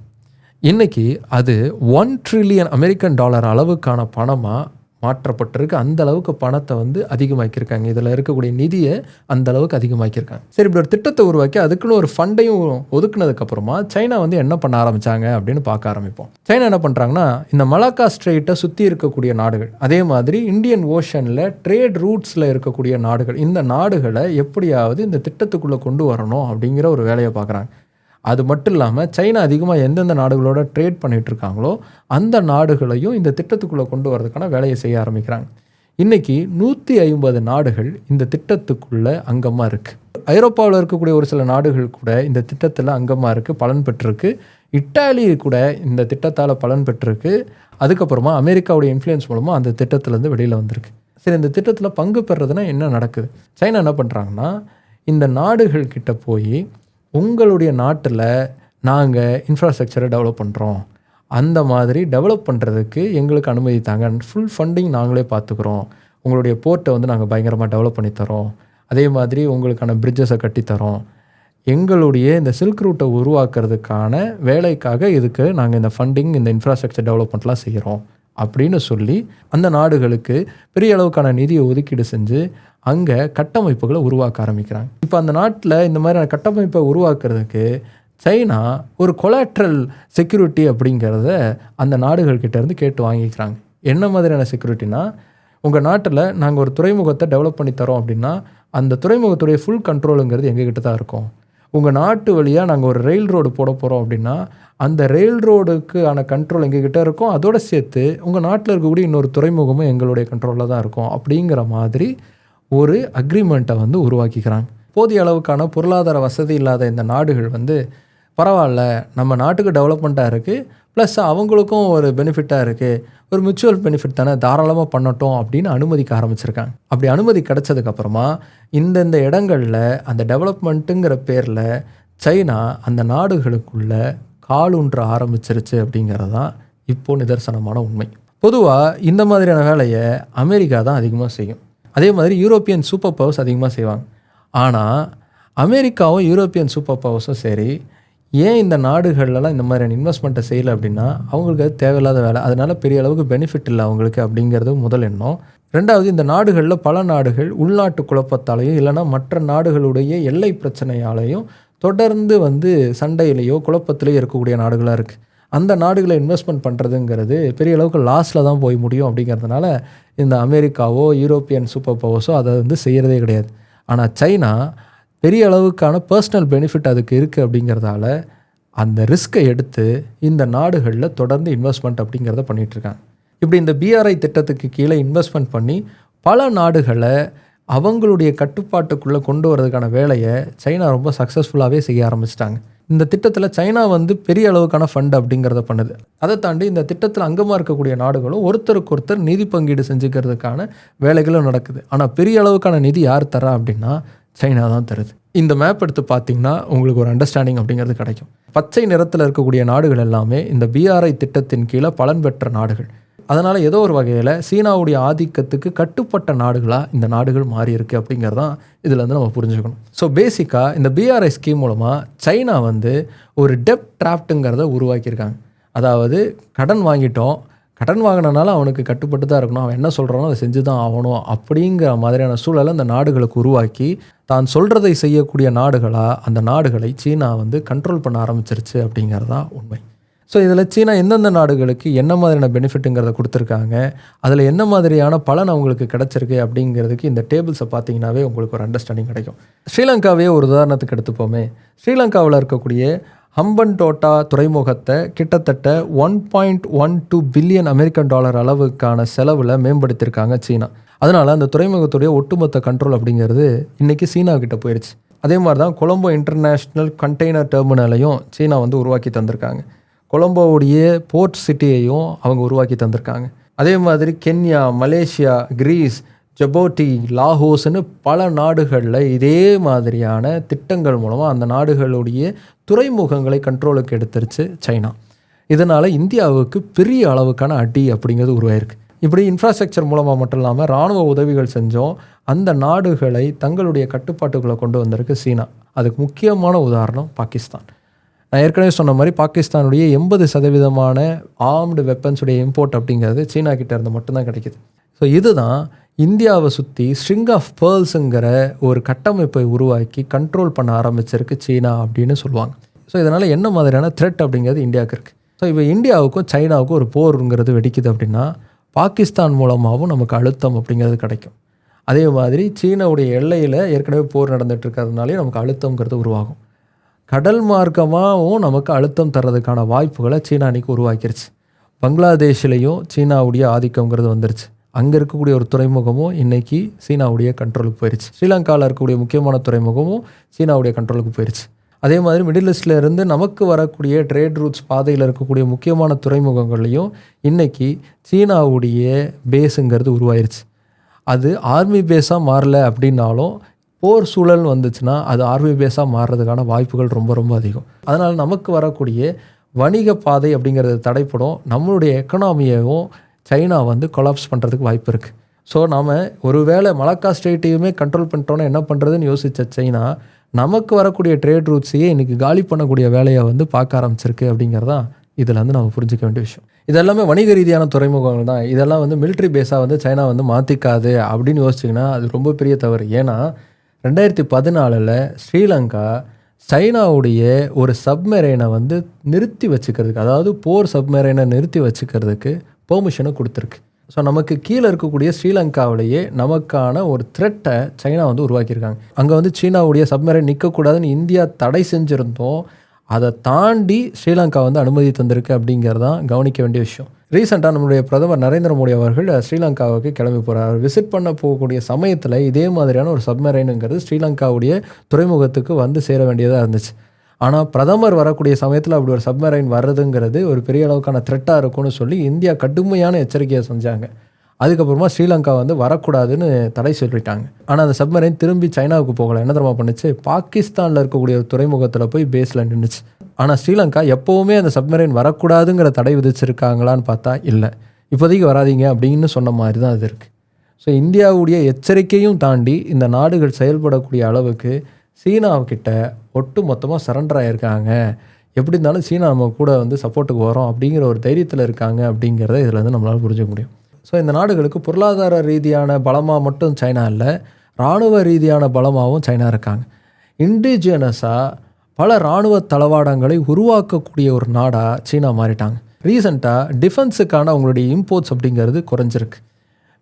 இன்றைக்கி அது 1 ட்ரில்லியன் அமெரிக்கன் டாலர் அளவுக்கான பணமாக மாற்றப்பட்டிருக்கு. அந்த அளவுக்கு பணத்தை வந்து அதிகமாக்கியிருக்காங்க. இதில் இருக்கக்கூடிய நிதியை அந்த அளவுக்கு அதிகமாக்கியிருக்காங்க. சரி, இப்படி ஒரு திட்டத்தை உருவாக்கி அதுக்குன்னு ஒரு ஃபண்டையும் ஒதுக்குனதுக்கப்புறமா சைனா வந்து என்ன பண்ண ஆரம்பித்தாங்க அப்படின்னு பார்க்க ஆரம்பிப்போம். சைனா என்ன பண்ணுறாங்கன்னா, இந்த மலாக்கா ஸ்ட்ரெயிட்டை சுற்றி இருக்கக்கூடிய நாடுகள், அதே மாதிரி இந்தியன் ஓஷனில் ட்ரேட் ரூட்ஸில் இருக்கக்கூடிய நாடுகள், இந்த நாடுகளை எப்படியாவது இந்த திட்டத்துக்குள்ளே கொண்டு வரணும் அப்படிங்கிற ஒரு வேலையை பார்க்குறாங்க. அது மட்டும் இல்லாமல் சைனா அதிகமாக எந்தெந்த நாடுகளோட ட்ரேட் பண்ணிகிட்டு இருக்காங்களோ அந்த நாடுகளையும் இந்த திட்டத்துக்குள்ளே கொண்டு வரதுக்கான வேலையை செய்ய ஆரம்பிக்கிறாங்க. இன்றைக்கி 150 நாடுகள் இந்த திட்டத்துக்குள்ளே அங்கமாக இருக்குது. ஐரோப்பாவில் இருக்கக்கூடிய ஒரு சில நாடுகள் கூட இந்த திட்டத்தில் அங்கமாக இருக்குது, பலன் பெற்றிருக்கு. இட்டாலி கூட இந்த திட்டத்தால் பலன் பெற்றிருக்கு. அதுக்கப்புறமா அமெரிக்காவுடைய இன்ஃப்ளூயன்ஸ் மூலமாக அந்த திட்டத்திலேருந்து வெளியில் வந்திருக்கு. சரி, இந்த திட்டத்தில் பங்கு பெறுறதுனா என்ன நடக்குது? சைனா என்ன பண்ணுறாங்கன்னா, இந்த நாடுகள் கிட்ட போய் உங்களுடைய நாட்டில் நாங்கள் இன்ஃப்ராஸ்ட்ரக்சரை டெவலப் பண்ணுறோம், அந்த மாதிரி டெவலப் பண்ணுறதுக்கு எங்களுக்கு அனுமதி தாங்க, ஃபுல் ஃபண்டிங் நாங்களே பார்த்துக்குறோம், உங்களுடைய போர்ட்டை வந்து நாங்கள் பயங்கரமாக டெவலப் பண்ணித்தரோம், அதே மாதிரி உங்களுக்கான பிரிட்ஜஸை கட்டித்தரோம், எங்களுடைய இந்த சில்க் ரூட்டை உருவாக்குறதுக்கான வேலைக்காக இதுக்கு நாங்கள் இந்த ஃபண்டிங், இந்த இன்ஃப்ராஸ்ட்ரக்சர் டெவலப்மெண்ட்லாம் செய்கிறோம் அப்படின்னு சொல்லி அந்த நாடுகளுக்கு பெரிய அளவுக்கான நிதியை ஒதுக்கீடு செஞ்சு அங்கே கட்டமைப்புகளை உருவாக்க ஆரம்பிக்கிறாங்க. இப்போ அந்த நாட்டில் இந்த மாதிரியான கட்டமைப்பை உருவாக்குறதுக்கு சைனா ஒரு கொலாட்ரல் செக்யூரிட்டி அப்படிங்கிறத அந்த நாடுகள்கிட்ட இருந்து கேட்டு வாங்கிக்கிறாங்க. என்ன மாதிரியான செக்யூரிட்டினா, உங்கள் நாட்டில் நாங்கள் ஒரு துறைமுகத்தை டெவலப் பண்ணி தரோம் அப்படின்னா அந்த துறைமுகத்துடைய ஃபுல் கண்ட்ரோலுங்கிறது எங்ககிட்ட தான் இருக்கும். உங்கள் நாட்டு வழியாக நாங்கள் ஒரு ரயில் ரோடு போட போகிறோம் அப்படின்னா அந்த ரயில் ரோடுக்கான கண்ட்ரோல் எங்ககிட்ட இருக்கும். அதோடு சேர்த்து உங்கள் நாட்டில் இருக்கக்கூடிய இன்னொரு துறைமுகமும் எங்களுடைய கண்ட்ரோலில் தான் இருக்கும் அப்படிங்கிற மாதிரி ஒரு அக்ரிமெண்ட்டை வந்து உருவாக்கிக்கிறாங்க. போதிய அளவுக்கான பொருளாதார வசதி இல்லாத இந்த நாடுகள் வந்து பரவாயில்ல, நம்ம நாட்டுக்கு டெவலப்மெண்ட்டாக இருக்குது, ப்ளஸ் அவங்களுக்கும் ஒரு பெனிஃபிட்டாக இருக்குது, ஒரு மியூச்சுவல் பெனிஃபிட் தானே, தாராளமாக பண்ணட்டும் அப்படின்னு அனுமதிக்க ஆரம்பிச்சிருக்காங்க. அப்படி அனுமதி கிடச்சதுக்கப்புறமா இந்தந்த இடங்களில் அந்த டெவலப்மெண்ட்டுங்கிற பேரில் சைனா அந்த நாடுகளுக்குள்ளே காலூன்ற ஆரம்பிச்சிருச்சு அப்படிங்கிறது தான் இப்போது நிதர்சனமான உண்மை. பொதுவாக இந்த மாதிரியான வேலையை அமெரிக்கா தான் அதிகமாக செய்யும். அதே மாதிரி யூரோப்பியன் சூப்பர் பவர்ஸ் அதிகமாக செய்வாங்க. ஆனால் அமெரிக்காவும் யூரோப்பியன் சூப்பர் பவர்ஸும் சரி, ஏன் இந்த நாடுகள்லாம் இந்த மாதிரியான இன்வெஸ்ட்மெண்ட்டை செய்யலை அப்படின்னா அவங்களுக்கு அது தேவையில்லாத வேலை, அதனால் பெரிய அளவுக்கு பெனிஃபிட் இல்லை அவங்களுக்கு அப்படிங்கிறது முதல் எண்ணம். ரெண்டாவது, இந்த நாடுகளில் பல நாடுகள் உள்நாட்டு குழப்பத்தாலேயும் இல்லைனா மற்ற நாடுகளுடைய எல்லை பிரச்சனையாலேயும் தொடர்ந்து வந்து சண்டையிலேயோ குழப்பத்திலேயோ இருக்கக்கூடிய நாடுகளாக இருக்குது. அந்த நாடுகளை இன்வெஸ்ட்மெண்ட் பண்ணுறதுங்கிறது பெரிய அளவுக்கு லாஸில் தான் போய் முடியும். அப்படிங்கிறதுனால இந்த அமெரிக்காவோ யூரோப்பியன் சூப்பர் பவர்ஸோ அதை வந்து செய்கிறதே கிடையாது. ஆனால் சைனா பெரிய அளவுக்கான பர்சனல் பெனிஃபிட் அதுக்கு இருக்குது அப்படிங்கிறதால அந்த ரிஸ்க்கை எடுத்து இந்த நாடுகளில் தொடர்ந்து இன்வெஸ்ட்மெண்ட் அப்படிங்கிறத பண்ணிகிட்ருக்காங்க. இப்படி இந்த பிஆர்ஐ திட்டத்துக்கு கீழே இன்வெஸ்ட்மெண்ட் பண்ணி பல நாடுகளை அவங்களுடைய கட்டுப்பாட்டுக்குள்ளே கொண்டு வரதுக்கான வேலையை சைனா ரொம்ப சக்ஸஸ்ஃபுல்லாகவே செய்ய ஆரம்பிச்சிட்டாங்க. இந்த திட்டத்தில் சைனா வந்து பெரிய அளவுக்கான ஃபண்ட் அப்படிங்கிறத பண்ணுது. அதை தாண்டி இந்த திட்டத்தில் அங்கமாக இருக்கக்கூடிய நாடுகளும் ஒருத்தருக்கு ஒருத்தர் நிதி பங்கீடு செஞ்சுக்கிறதுக்கான வேலைகளும் நடக்குது. ஆனால் பெரிய அளவுக்கான நிதி யார் தரா அப்படின்னா சைனா தான் தருது. இந்த மேப் எடுத்து பார்த்தீங்கன்னா உங்களுக்கு ஒரு அண்டர்ஸ்டாண்டிங் அப்படிங்கிறது கிடைக்கும். பச்சை நிறத்தில் இருக்கக்கூடிய நாடுகள் எல்லாமே இந்த பிஆர்ஐ திட்டத்தின் கீழே பலன் பெற்ற நாடுகள். அதனால் ஏதோ ஒரு வகையில் சீனாவுடைய ஆதிக்கத்துக்கு கட்டுப்பட்ட நாடுகளாக இந்த நாடுகள் மாறி இருக்குது அப்படிங்கிறதான் இதில் வந்து நம்ம புரிஞ்சுக்கணும். ஸோ பேசிக்காக இந்த பிஆர்ஐ ஸ்கீம் மூலமாக சைனா வந்து ஒரு டெப்ட் டிராஃப்ட்டுங்கிறத உருவாக்கியிருக்காங்க. அதாவது கடன் வாங்கிட்டோம், கடன் வாங்கினால அவனுக்கு கட்டுப்பட்டு தான் இருக்கணும், அவன் என்ன சொல்கிறானோ அதை செஞ்சு தான் ஆகணும் அப்படிங்கிற மாதிரியான சூழலை அந்த நாடுகளுக்கு உருவாக்கி தான் சொல்கிறதை செய்யக்கூடிய நாடுகளாக அந்த நாடுகளை சீனா வந்து கண்ட்ரோல் பண்ண ஆரம்பிச்சிருச்சு அப்படிங்கிறது தான் உண்மை. ஸோ இதில் சீனா எந்தெந்த நாடுகளுக்கு என்ன மாதிரியான பெனிஃபிட்டுங்கிறத கொடுத்துருக்காங்க, அதில் என்ன மாதிரியான பலன் அவங்களுக்கு கிடச்சிருக்கு அப்படிங்கிறதுக்கு இந்த டேபிள்ஸை பார்த்தீங்கன்னாவே உங்களுக்கு ஒரு அண்டர்ஸ்டாண்டிங் கிடைக்கும். ஸ்ரீலங்காவே ஒரு உதாரணத்துக்கு எடுத்துப்போமே. ஸ்ரீலங்காவில் இருக்கக்கூடிய ஹம்பன்டோட்டா துறைமுகத்தை கிட்டத்தட்ட $1.12 பில்லியன் அமெரிக்கன் டாலர் அளவுக்கான செலவில் மேம்படுத்தியிருக்காங்க சீனா. அதனால் அந்த துறைமுகத்துடைய ஒட்டுமொத்த கண்ட்ரோல் அப்படிங்கிறது இன்றைக்கி சீனாக்கிட்ட போயிடுச்சு. அதே மாதிரி தான் கொலம்போ இன்டர்நேஷ்னல் கண்டெய்னர் டெர்மினலையும் சீனா வந்து உருவாக்கி தந்திருக்காங்க. கொலம்போவுடைய போர்ட் சிட்டியையும் அவங்க உருவாக்கி தந்திருக்காங்க. அதே மாதிரி கென்யா, மலேசியா, கிரீஸ், ஜபோட்டி, லாகோஸ்னு பல நாடுகளில் இதே மாதிரியான திட்டங்கள் மூலமாக அந்த நாடுகளுடைய துறைமுகங்களை கண்ட்ரோலுக்கு எடுத்துருச்சு சைனா. இதனால் இந்தியாவுக்கு பெரிய அளவுக்கான அடி அப்படிங்கிறது உருவாயிருக்கு. இப்படி இன்ஃப்ராஸ்ட்ரக்சர் மூலமாக மட்டும் இல்லாமல் இராணுவ உதவிகள் செஞ்சோம் அந்த நாடுகளை தங்களுடைய கட்டுப்பாட்டுக்குள்ளே கொண்டு வந்திருக்கு சீனா. அதுக்கு முக்கியமான உதாரணம் பாகிஸ்தான். நான் ஏற்கனவே சொன்ன மாதிரி பாகிஸ்தானுடைய 80% ஆர்ம்டு வெப்பன்ஸுடைய இம்போர்ட் அப்படிங்கிறது சீனா கிட்ட இருந்து மட்டும்தான் கிடைக்கிது. ஸோ இதுதான் இந்தியாவை சுற்றி ஸ்ட்ரிங் ஆஃப் பேர்ல்ஸுங்கிற ஒரு கட்டமைப்பை உருவாக்கி கண்ட்ரோல் பண்ண ஆரம்பிச்சிருக்கு சீனா அப்படின்னு சொல்லுவாங்க. ஸோ இதனால் என்ன மாதிரியான த்ரெட் அப்படிங்கிறது இந்தியாவுக்கு இருக்குது. ஸோ இப்போ இந்தியாவுக்கும் சைனாவுக்கும் ஒரு போருங்கிறது வெடிக்குது அப்படின்னா பாகிஸ்தான் மூலமாகவும் நமக்கு அழுத்தம் அப்படிங்கிறது கிடைக்கும். அதே மாதிரி சீனாவுடைய எல்லையில் ஏற்கனவே போர் நடந்துட்டு இருக்கிறதுனாலே நமக்கு அழுத்தங்கிறது உருவாகும். கடல் மார்க்கமாகவும் நமக்கு அழுத்தம் தர்றதுக்கான வாய்ப்புகளை சீனா அன்றைக்கி உருவாக்கிருச்சு. பங்களாதேஷ்லேயும் சீனாவுடைய ஆதிக்கங்கிறது வந்துருச்சு. அங்கே இருக்கக்கூடிய ஒரு துறைமுகமும் இன்றைக்கி சீனாவுடைய கண்ட்ரோலுக்கு போயிடுச்சு. ஸ்ரீலங்காவில் இருக்கக்கூடிய முக்கியமான துறைமுகமும் சீனாவுடைய கண்ட்ரோலுக்கு போயிடுச்சு. அதே மாதிரி மிடில் ஈஸ்டில் இருந்து நமக்கு வரக்கூடிய ட்ரேட் ரூட்ஸ் பாதையில் இருக்கக்கூடிய முக்கியமான துறைமுகங்கள்லையும் இன்றைக்கி சீனாவுடைய பேஸுங்கிறது உருவாயிருச்சு. அது ஆர்மி பேஸாக மாறல அப்படின்னாலும் போர் சூழல் வந்துச்சுன்னா அது ஆர்மி பேஸாக மாறுறதுக்கான வாய்ப்புகள் ரொம்ப ரொம்ப அதிகம். அதனால் நமக்கு வரக்கூடிய வணிக பாதை அப்படிங்கிறது தடைப்படும். நம்மளுடைய எக்கனாமியையும் சைனா வந்து கொலாப்ஸ் பண்ணுறதுக்கு வாய்ப்பு இருக்குது. ஸோ நாம் ஒருவேளை மலாக்கா ஸ்ட்ரெய்ட்டையுமே கண்ட்ரோல் பண்ணிட்டோன்னா என்ன பண்ணுறதுன்னு யோசித்த சைனா நமக்கு வரக்கூடிய ட்ரேட் ரூட்ஸையே இன்றைக்கி காலி பண்ணக்கூடிய வேலையை வந்து பார்க்க ஆரம்பிச்சிருக்கு அப்படிங்கிறதான் இதில் வந்து நம்ம புரிஞ்சிக்க வேண்டிய விஷயம். இதெல்லாமே வணிக ரீதியான துறைமுகங்கள் தான். இதெல்லாம் வந்து மிலிட்ரி பேஸாக வந்து சைனா வந்து மாற்றிக்காது அப்படின்னு யோசிச்சிங்கன்னா அது ரொம்ப பெரிய தவறு. ஏன்னா 2014 ஸ்ரீலங்கா சைனாவுடைய ஒரு சப்மெரைனை வந்து நிறுத்தி வச்சுக்கிறதுக்கு, அதாவது போர் சப்மெரைனை நிறுத்தி வச்சுக்கிறதுக்கு பெர்மிஷனை கொடுத்துருக்கு. ஸோ நமக்கு கீழே இருக்கக்கூடிய ஸ்ரீலங்காவிலேயே நமக்கான ஒரு த்ரெட்டை சைனா வந்து உருவாக்கியிருக்காங்க. அங்கே வந்து சீனாவுடைய சப்மெரைன் நிற்கக்கூடாதுன்னு இந்தியா தடை செஞ்சுருந்தோம். அதை தாண்டி ஸ்ரீலங்கா வந்து அனுமதி தந்திருக்கு அப்படிங்கிறதான் கவனிக்க வேண்டிய விஷயம். ரீசெண்டாக நம்மளுடைய பிரதமர் நரேந்திர மோடி அவர்கள் ஸ்ரீலங்காவுக்கு கிளம்பி போகிறார். விசிட் பண்ண போகக்கூடிய சமயத்தில் இதே மாதிரியான ஒரு சப்மரைனுங்கிறது ஸ்ரீலங்காவுடைய துறைமுகத்துக்கு வந்து சேர வேண்டியதாக இருந்துச்சு. ஆனால் பிரதமர் வரக்கூடிய சமயத்தில் அப்படி ஒரு சப்மரைன் வர்றதுங்கிறது ஒரு பெரிய அளவுக்கான த்ரெட்டாக இருக்கும்னு சொல்லி இந்தியா கடுமையான எச்சரிக்கையை செஞ்சாங்க. அதுக்கப்புறமா ஸ்ரீலங்கா வந்து வரக்கூடாதுன்னு தடை சொல்லிட்டாங்க. ஆனால் அந்த சப்மரைன் திரும்பி சைனாவுக்கு போகலை. என்ன தெரியுமா பண்ணுச்சு? பாகிஸ்தானில் இருக்கக்கூடிய ஒரு துறைமுகத்தில் போய் பேஸில் நின்றுச்சு. ஆனால் ஸ்ரீலங்கா எப்போவுமே அந்த சப்மரைன் வரக்கூடாதுங்கிற தடை விதிச்சிருக்காங்களான்னு பார்த்தா இல்லை. இப்போதைக்கு வராதிங்க அப்படின்னு சொன்ன மாதிரி தான் அது இருக்குது. ஸோ இந்தியாவுடைய எச்சரிக்கையும் தாண்டி இந்த நாடுகள் செயல்படக்கூடிய அளவுக்கு சீனாவுக்கிட்ட ஒட்டு மொத்தமாக சரண்டர் ஆகியிருக்காங்க. எப்படி இருந்தாலும் சீனா நம்ம கூட வந்து சப்போர்ட்டுக்கு வரோம் அப்படிங்கிற ஒரு தைரியத்தில் இருக்காங்க அப்படிங்கிறத இதில் வந்து நம்மளால் புரிஞ்சுக்க முடியும். ஸோ இந்த நாடுகளுக்கு பொருளாதார ரீதியான பலமாக மட்டும் சைனா இல்லை, இராணுவ ரீதியான பலமாகவும் சைனா இருக்காங்க. இண்டிஜியனஸாக பல இராணுவ தளவாடங்களை உருவாக்கக்கூடிய ஒரு நாடாக சீனா மாறிட்டாங்க. ரீசெண்டாக டிஃபென்ஸுக்கான அவங்களுடைய இம்போர்ட்ஸ் அப்படிங்கிறது குறைஞ்சிருக்கு.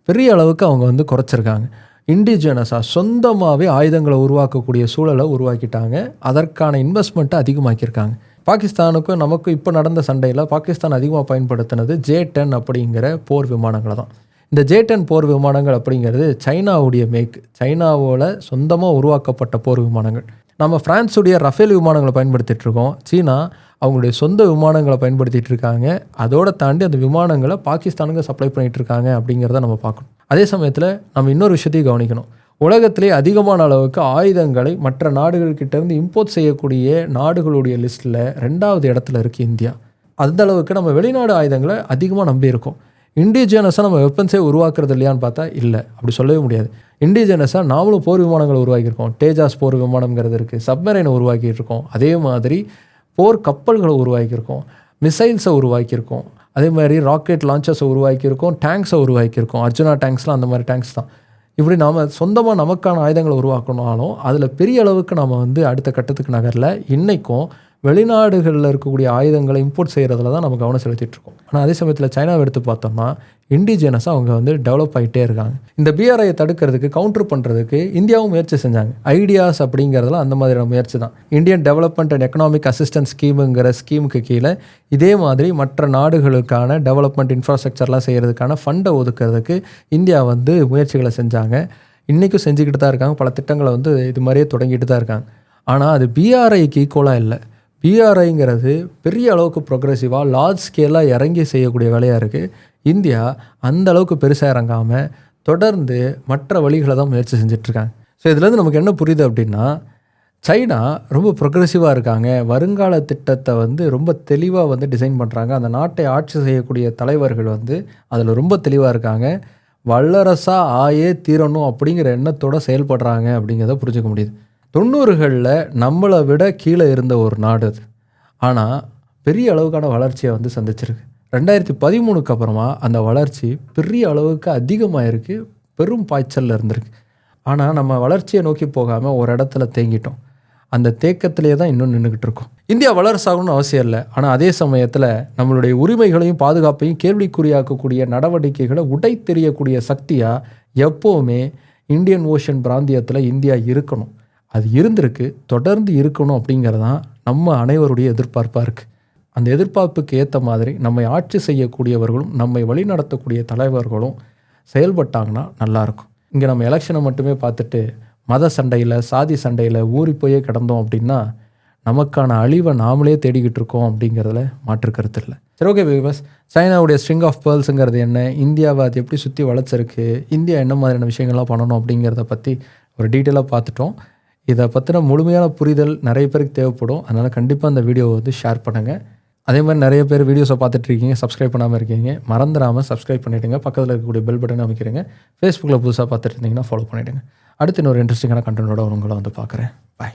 பெரிய அளவுக்கு அவங்க வந்து குறைச்சிருக்காங்க. இண்டிஜியனஸாக சொந்தமாகவே ஆயுதங்களை உருவாக்கக்கூடிய சூழலை உருவாக்கிட்டாங்க. அதற்கான இன்வெஸ்ட்மெண்ட்டை அதிகமாக்கியிருக்காங்க. பாகிஸ்தானுக்கும் நமக்கும் இப்போ நடந்த சண்டையில் பாகிஸ்தான் அதிகமாக பயன்படுத்தினது J-10 அப்படிங்கிற போர் விமானங்களை தான். இந்த J-10 போர் விமானங்கள் அப்படிங்கிறது சைனாவுடைய மேக், சைனாவோட சொந்தமாக உருவாக்கப்பட்ட போர் விமானங்கள். நம்ம ஃப்ரான்ஸுடைய ரஃபேல் விமானங்களை பயன்படுத்திகிட்டு இருக்கோம். சீனா அவங்களுடைய சொந்த விமானங்களை பயன்படுத்திகிட்டு இருக்காங்க. அதோடு தாண்டி அந்த விமானங்களை பாகிஸ்தானுக்கு சப்ளை பண்ணிகிட்டு இருக்காங்க அப்படிங்கிறத நம்ம பார்க்கணும். அதே சமயத்தில் நம்ம இன்னொரு விஷயத்தையும் கவனிக்கணும். உலகத்திலே அதிகமான அளவுக்கு ஆயுதங்களை மற்ற நாடுகள்கிட்டேருந்து இம்போர்ட் செய்யக்கூடிய நாடுகளுடைய லிஸ்ட்டில் 2வது இடத்துல இருக்குது இந்தியா. அந்த அளவுக்கு நம்ம வெளிநாடு ஆயுதங்களை அதிகமாக நம்பியிருக்கோம். இண்டிஜியனஸாக நம்ம வெப்பன்ஸே உருவாக்குறது இல்லையான்னு பார்த்தா இல்லை, அப்படி சொல்லவே முடியாது. இண்டிஜியனஸாக நாமளும் போர் விமானங்களை உருவாக்கியிருக்கோம். தேஜாஸ் போர் விமானங்கிறது இருக்குது. சப்மரைனை உருவாக்கிட்டு இருக்கோம். அதே மாதிரி போர் கப்பல்களை உருவாக்கியிருக்கோம். மிசைல்ஸை உருவாக்கியிருக்கோம். அதே மாதிரி ராக்கெட் லான்ச்சர்ஸை உருவாக்கியிருக்கோம். டேங்க்ஸை உருவாக்கியிருக்கோம். அர்ஜுனா டேங்க்ஸ்லாம் அந்த மாதிரி டேங்க்ஸ் தான். இப்படி நாம் சொந்தமாக நமக்கான ஆயுதங்களை உருவாக்கணும்னாலும் அதில் பெரிய அளவுக்கு நாம் வந்து அடுத்த கட்டத்துக்கு நகரில் இன்றைக்கும் வெளிநாடுகளில் இருக்கக்கூடிய ஆயுதங்களை இம்போர்ட் செய்கிறதுல தான் நம்ம கவனம் செலுத்திட்டு இருக்கோம். ஆனால் அதே சமயத்தில் சைனாவை எடுத்து பார்த்தோம்னா இண்டிஜினஸாக அவங்க வந்து டெவலப் ஆகிட்டே இருக்காங்க. இந்த பிஆர்ஐயை தடுக்கிறதுக்கு கவுண்டர் பண்ணுறதுக்கு இந்தியாவும் முயற்சி செஞ்சாங்க. ஐடியாஸ் அப்படிங்கிறதுலாம் அந்த மாதிரியான முயற்சி தான். Indian development and economic assistance ஸ்கீமுங்கிற ஸ்கீமுக்கு கீழே இதே மாதிரி மற்ற நாடுகளுக்கான டெவலப்மெண்ட் இன்ஃப்ராஸ்ட்ரக்சர்லாம் செய்கிறதுக்கான ஃபண்டை ஒதுக்கிறதுக்கு இந்தியா வந்து முயற்சிகளை செஞ்சாங்க. இன்றைக்கும் செஞ்சுக்கிட்டு தான் இருக்காங்க. பல திட்டங்களை வந்து இது மாதிரியே தொடங்கிட்டு தான் இருக்காங்க. ஆனால் அது பிஆர்ஐக்கு ஈக்குவலாக இல்லை. பிஆர்ஐங்கிறது பெரிய அளவுக்கு ப்ரொக்ரெசிவாக லார்ஜ் ஸ்கேலாக இறங்கி செய்யக்கூடிய வேலையாக இருக்குது. இந்தியா அந்த அளவுக்கு பெருசாக இறங்காமல் தொடர்ந்து மற்ற வழிகளை தான் முயற்சி செஞ்சிட்ருக்காங்க. ஸோ இதுலேருந்து நமக்கு என்ன புரியுது அப்படின்னா, சைனா ரொம்ப ப்ரொக்ரெசிவாக இருக்காங்க. வருங்கால திட்டத்தை வந்து ரொம்ப தெளிவாக வந்து டிசைன் பண்ணுறாங்க. அந்த நாட்டை ஆட்சி செய்யக்கூடிய தலைவர்கள் வந்து அதில் ரொம்ப தெளிவாக இருக்காங்க. வல்லரசாக ஆயே தீரணும் அப்படிங்கிற எண்ணத்தோடு செயல்படுறாங்க அப்படிங்கிறத புரிஞ்சுக்க முடியுது. 90களில் நம்மளை விட கீழே இருந்த ஒரு நாடு அது. ஆனால் பெரிய அளவுக்கான வளர்ச்சியை வந்து சந்திச்சிருக்கு. 2013க்கு அப்புறமா அந்த வளர்ச்சி பெரிய அளவுக்கு அதிகமாக இருக்குது. பெரும் பாய்ச்சலில் இருந்திருக்கு. ஆனால் நம்ம வளர்ச்சியை நோக்கி போகாமல் ஒரு இடத்துல தேங்கிட்டோம். அந்த தேக்கத்திலே தான் இன்னும் நின்றுக்கிட்டு இருக்கோம். இந்தியா வளர்ச்சாகணும்னு அவசியம் இல்லை. ஆனால் அதே சமயத்தில் நம்மளுடைய உரிமைகளையும் பாதுகாப்பையும் கேள்விக்குறியாக்கக்கூடிய நடவடிக்கைகளை உடைத்தெறியக்கூடிய சக்தியாக எப்போவுமே இந்தியன் ஓஷன் பிராந்தியத்தில் இந்தியா இருக்கணும். அது இருந்திருக்கு, தொடர்ந்து இருக்கணும் அப்படிங்கிறதான் நம்ம அனைவருடைய எதிர்பார்ப்பாக இருக்குது. அந்த எதிர்பார்ப்புக்கு ஏற்ற மாதிரி நம்மை ஆட்சி செய்யக்கூடியவர்களும் நம்மை வழிநடத்தக்கூடிய தலைவர்களும் செயல்பட்டாங்கன்னா நல்லாயிருக்கும். இங்கே நம்ம எலெக்ஷனை மட்டுமே பார்த்துட்டு மத சண்டையில் சாதி சண்டையில் ஊறி போயே கிடந்தோம் அப்படின்னா நமக்கான அழிவை நாமளே தேடிக்கிட்டு இருக்கோம் அப்படிங்கிறதுல மாற்று கருத்து இல்லை. சரி, ஓகே வியூவர்ஸ், சைனாவுடைய ஸ்ட்ரிங் ஆஃப் பேர்ல்ஸுங்கிறது என்ன, இந்தியாவை அது எப்படி சுற்றி வளர்ச்சிருக்கு, இந்தியா என்ன மாதிரியான விஷயங்கள்லாம் பண்ணணும் அப்படிங்கிறத பற்றி ஒரு டீட்டெயிலாக பார்த்துட்டோம். இதை பற்றின முழுமையான புரிதல் நிறைய பேருக்கு தேவைப்படும். அதனால் கண்டிப்பாக அந்த வீடியோவை வந்து ஷேர் பண்ணுங்கள். அதே மாதிரி நிறைய பேர் வீடியோஸை பார்த்துட்ருக்கீங்க, சப்ஸ்கிரைப் பண்ணாமல் இருக்கீங்க, மறந்துடாமல் சப்ஸ்கிரைப் பண்ணிவிடுங்க. பக்கத்தில் இருக்கக்கூடிய பெல் பட்டன் அமைக்கிறீங்க. ஃபேஸ்புக்கில் புதுசாக பார்த்துட்டு இருந்தீங்கன்னா ஃபாலோ பண்ணிவிடுங்க. அடுத்து இன்னொரு இன்ட்ரெஸ்டிங்கான கண்டென்ட்டோட உங்களை வந்து பார்க்குறேன். பாய்.